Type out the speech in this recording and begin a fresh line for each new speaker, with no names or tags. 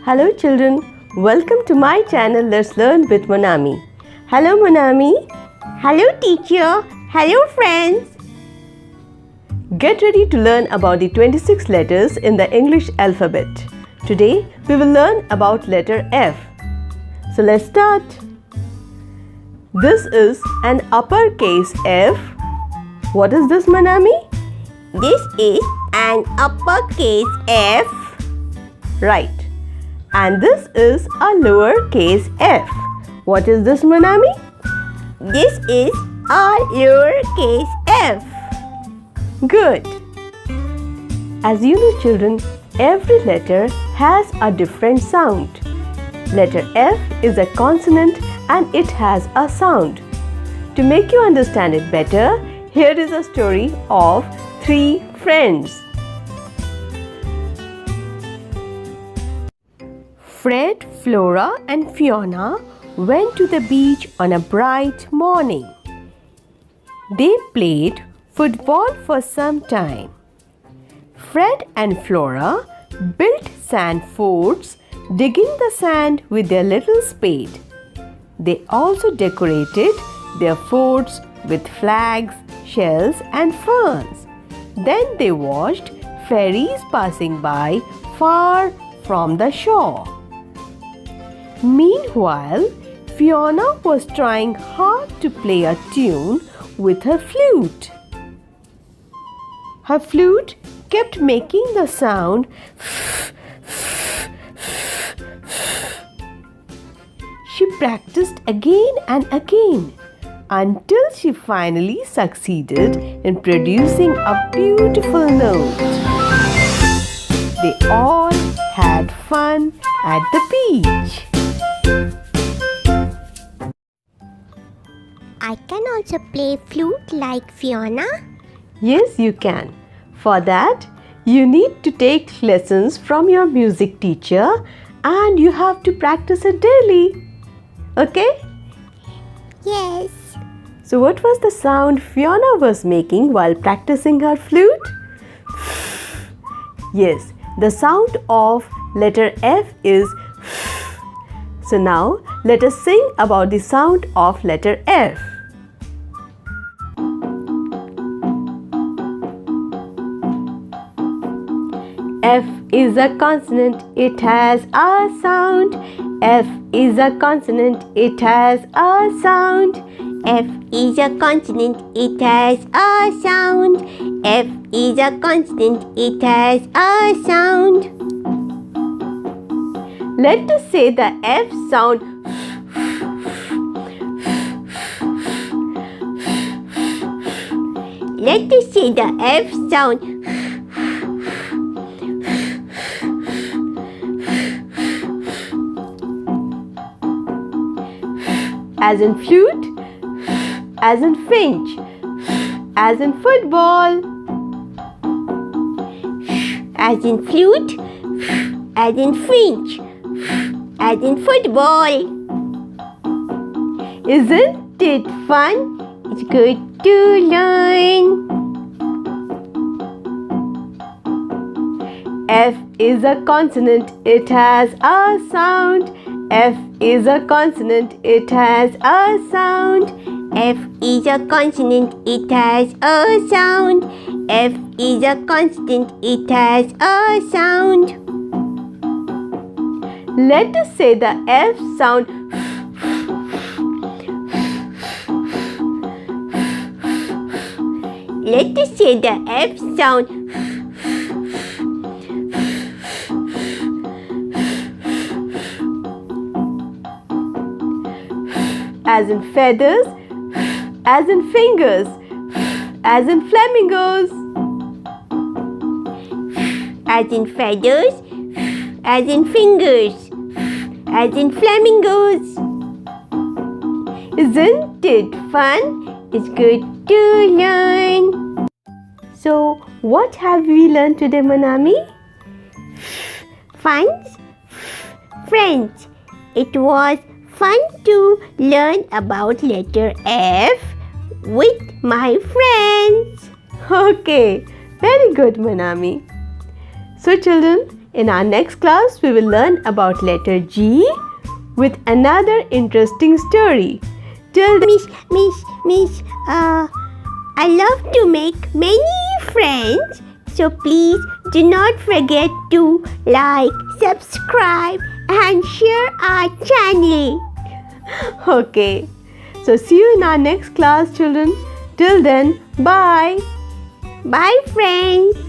Hello children, welcome to my channel Let's Learn with Monami. Hello Monami.
Hello teacher. Hello friends.
Get ready to learn about the 26 letters in the English alphabet. Today we will learn about letter F. So let's start. This is an uppercase F. What is this Monami?
This is an uppercase F.
Right. And this is a lowercase f. What is this Monami?
This is a lowercase f.
Good. As you know children, every letter has a different sound. Letter F is a consonant and it has a sound. To make you understand it better, here is a story of three friends. Fred, Flora and Fiona went to the beach on a bright morning. They played football for some time. Fred and Flora built sand forts, digging the sand with their little spade. They also decorated their forts with flags, shells and ferns. Then they watched ferries passing by far from the shore. Meanwhile, Fiona was trying hard to play a tune with her flute. Her flute kept making the sound She practiced again and again until she finally succeeded in producing a beautiful note. They all had fun at the beach.
I can also play flute like Fiona.
Yes, you can. For that, you need to take lessons from your music teacher and you have to practice it daily. Okay?
Yes.
So what was the sound Fiona was making while practicing her flute? Yes, the sound of letter F is So now let us sing about the sound of letter F. F is a consonant, it has a sound. F is a consonant, it has a sound.
F is a consonant, it has a sound. F is a consonant, it has a sound.
Let us say the F sound.
Let us say the F sound.
As in flute, as in finch, as in football.
As in flute, as in finch, as in football.
Isn't it fun?
It's good to learn.
F is a consonant, it has a sound. F is a consonant, it has a sound.
F is a consonant, it has a sound. F is a consonant, it has a sound.
Let us say the F sound.
Let us say the F sound.
As in feathers, as in fingers, as in flamingos.
As in feathers, as in fingers, as in flamingos.
Isn't it fun?
It's good to learn.
So, what have we learned today, Monami?
Friends, friends. It was fun to learn about letter F with my friends.
Okay, very good, Monami. So children, In our next class, we will learn about letter G with another interesting story. Till then,
Miss, I love to make many friends. So please do not forget to like, subscribe and share our channel.
okay. So see you in our next class, children. Till then, bye.
Bye friends.